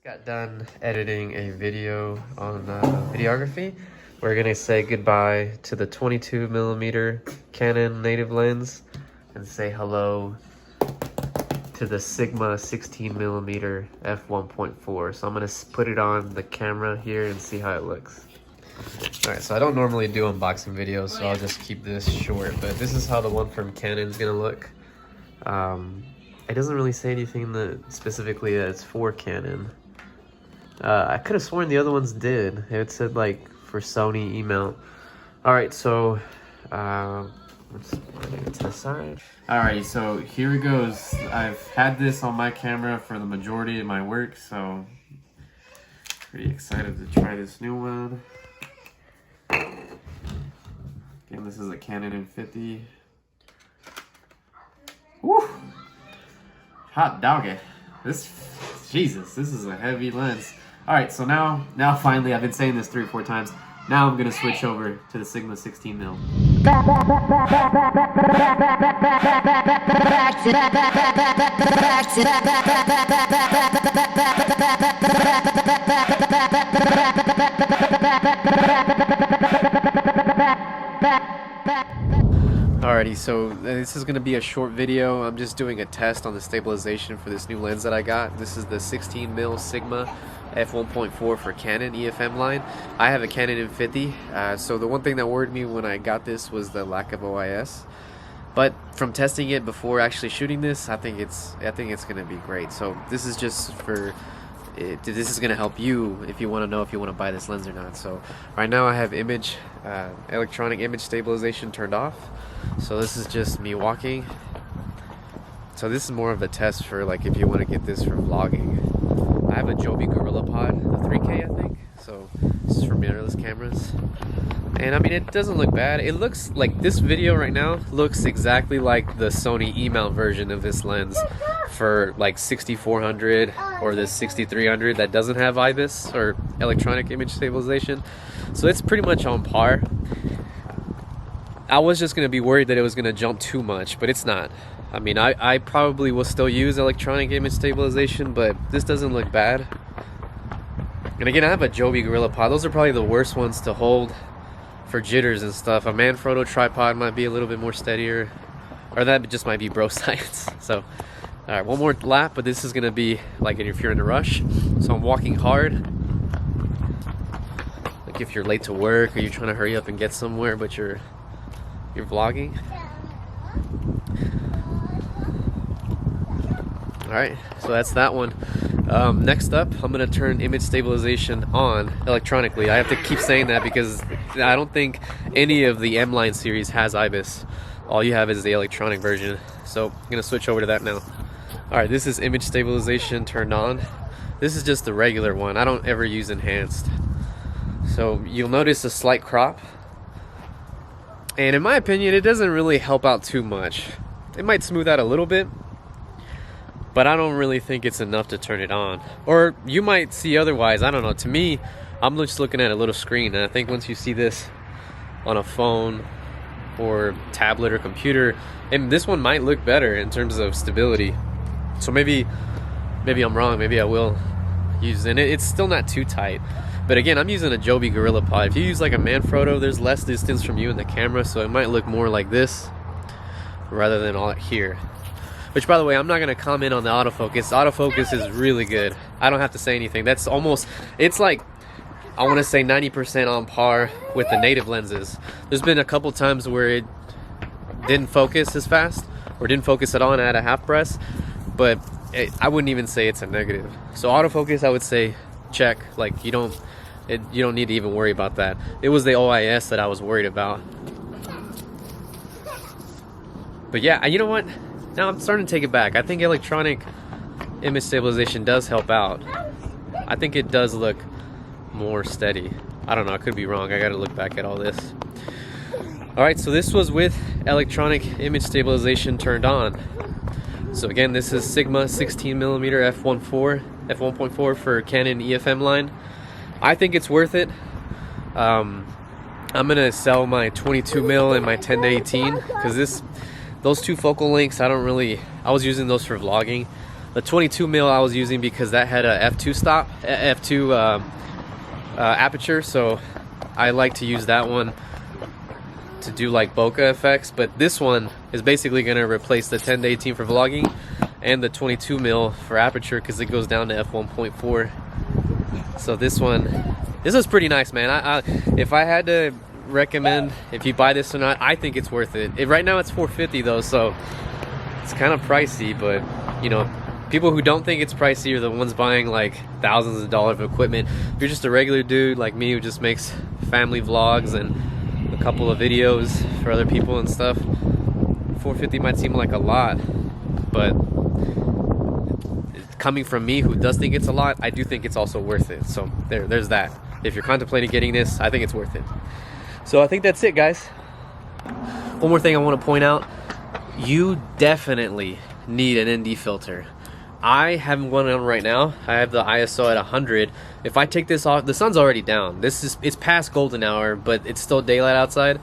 Got done editing a video on videography. We're gonna say goodbye to the 22mm Canon native lens and say hello to the Sigma 16mm f1.4. So I'm gonna put it on the camera here and see how it looks. All right, so I don't normally do unboxing videos, so I'll just keep this short, but this is how the one from Canon's gonna look. It doesn't really say anything that specifically that it's for Canon. I could have sworn the other ones did. It said like for Sony E-mount. All right, so let's test side. Alrighty, so here it goes. I've had this on my camera for the majority of my work, so pretty excited to try this new one. Again, this is a Canon M50. Woo! Hot doggy. Jesus, this is a heavy lens. All right, so now finally, I've been saying this 3 or 4 times. Now I'm gonna switch over to the Sigma 16mm. Alrighty, so this is going to be a short video. I'm just doing a test on the stabilization for this new lens that I got. This is the 16mm Sigma f1.4 for Canon EFM line. I have a Canon M50, so the one thing that worried me when I got this was the lack of OIS. But from testing it before actually shooting this, I think it's going to be great. So this is just for this is going to help you if you want to know if you want to buy this lens or not. So right now I have electronic image stabilization turned off. So this is just me walking. So this is more of a test for like if you want to get this for vlogging. I have a Joby Gorilla Pod, a 3K I think. So this is for mirrorless cameras. And I mean, it doesn't look bad. It looks like this video right now looks exactly like the Sony E-mount version of this lens for like 6400 or this 6300 that doesn't have IBIS or electronic image stabilization. So it's pretty much on par. I was just going to be worried that it was going to jump too much, but it's not. I mean, I probably will still use electronic image stabilization, but this doesn't look bad. And again, I have a Joby Gorilla Pod. Those are probably the worst ones to hold for jitters and stuff. A Manfrotto tripod might be a little bit more steadier, or that just might be bro science. So, all right, one more lap, but this is going to be like if you're in a rush. So I'm walking hard. Like if you're late to work or you're trying to hurry up and get somewhere, but you're vlogging. Alright, so that's that one. Next up, I'm going to turn image stabilization on electronically. I have to keep saying that because I don't think any of the M-line series has IBIS. All you have is the electronic version. So I'm going to switch over to that now. Alright, this is image stabilization turned on. This is just the regular one. I don't ever use enhanced. So you'll notice a slight crop. And in my opinion, it doesn't really help out too much. It might smooth out a little bit, but I don't really think it's enough to turn it on. Or you might see otherwise, I don't know. To me, I'm just looking at a little screen, and I think once you see this on a phone or tablet or computer, and this one might look better in terms of stability. So maybe I'm wrong, maybe I will use it. It's still not too tight. But again, I'm using a Joby Gorilla Pod. If you use like a Manfrotto, there's less distance from you and the camera, so it might look more like this rather than all here. Which, by the way, I'm not going to comment on the autofocus. Autofocus is really good. I don't have to say anything. That's almost, it's like, I want to say 90% on par with the native lenses. There's been a couple times where it didn't focus as fast or didn't focus at all and I had a half press, but I wouldn't even say it's a negative. So autofocus, I would say check. Like you don't need to even worry about that. It was the OIS that I was worried about. But yeah, you know what? Now I'm starting to take it back. I think electronic image stabilization does help out. I think it does look more steady. I don't know, I could be wrong. I gotta look back at all this. Alright, so this was with electronic image stabilization turned on. So again, this is Sigma 16mm f1.4 for Canon EFM line. I think it's worth it. I'm gonna sell my 22mm and my 10-18 because those two focal lengths, I was using those for vlogging. The 22 mil I was using because that had a f2 aperture, so I like to use that one to do like bokeh effects. But this one is basically going to replace the 10 to 18 for vlogging and the 22 mil for aperture because it goes down to f1.4. So this is pretty nice, man. If I had to recommend if you buy this or not, I think it's worth it. Right now it's $450 though, so it's kind of pricey. But you know, people who don't think it's pricey are the ones buying like thousands of dollars of equipment. If you're just a regular dude like me who just makes family vlogs and a couple of videos for other people and stuff, $450 might seem like a lot, but coming from me who does think it's a lot, I do think it's also worth it. So there's that. If you're contemplating getting this, I think it's worth it. So I think that's it, guys. One more thing I want to point out, you definitely need an ND filter. I have one on right now. I have the ISO at 100. If I take this off, the sun's already down. It's past golden hour, but it's still daylight outside.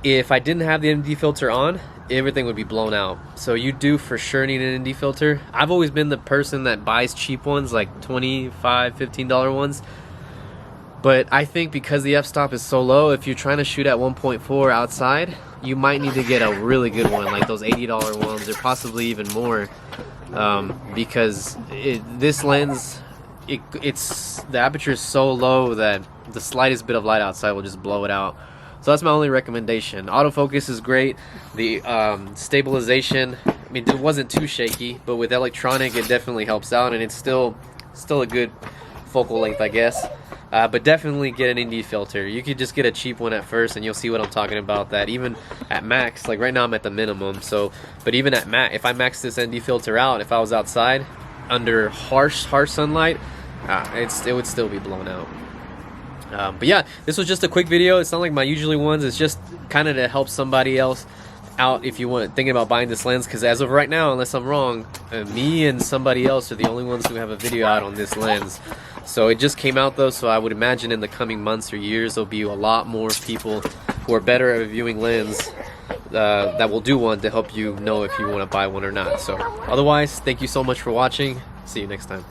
If I didn't have the ND filter on, everything would be blown out. So you do for sure need an ND filter. I've always been the person that buys cheap ones, like $25, $15 ones. But I think because the f-stop is so low, if you're trying to shoot at 1.4 outside, you might need to get a really good one, like those $80 ones, or possibly even more. Because this lens, the aperture is so low that the slightest bit of light outside will just blow it out. So that's my only recommendation. Autofocus is great. The stabilization, I mean, it wasn't too shaky, but with electronic it definitely helps out, and it's still a good focal length, I guess. But definitely get an ND filter. You could just get a cheap one at first and you'll see what I'm talking about, that even at max, like right now I'm at the minimum, so, but even at max, if I max this ND filter out, if I was outside under harsh sunlight, it would still be blown out. But yeah, this was just a quick video. It's not like my usually ones. It's just kind of to help somebody else out if you want thinking about buying this lens, because as of right now, unless I'm wrong, me and somebody else are the only ones who have a video out on this lens. So it just came out though, so I would imagine in the coming months or years there'll be a lot more people who are better at reviewing lens that will do one to help you know if you want to buy one or not. So otherwise, thank you so much for watching. See you next time.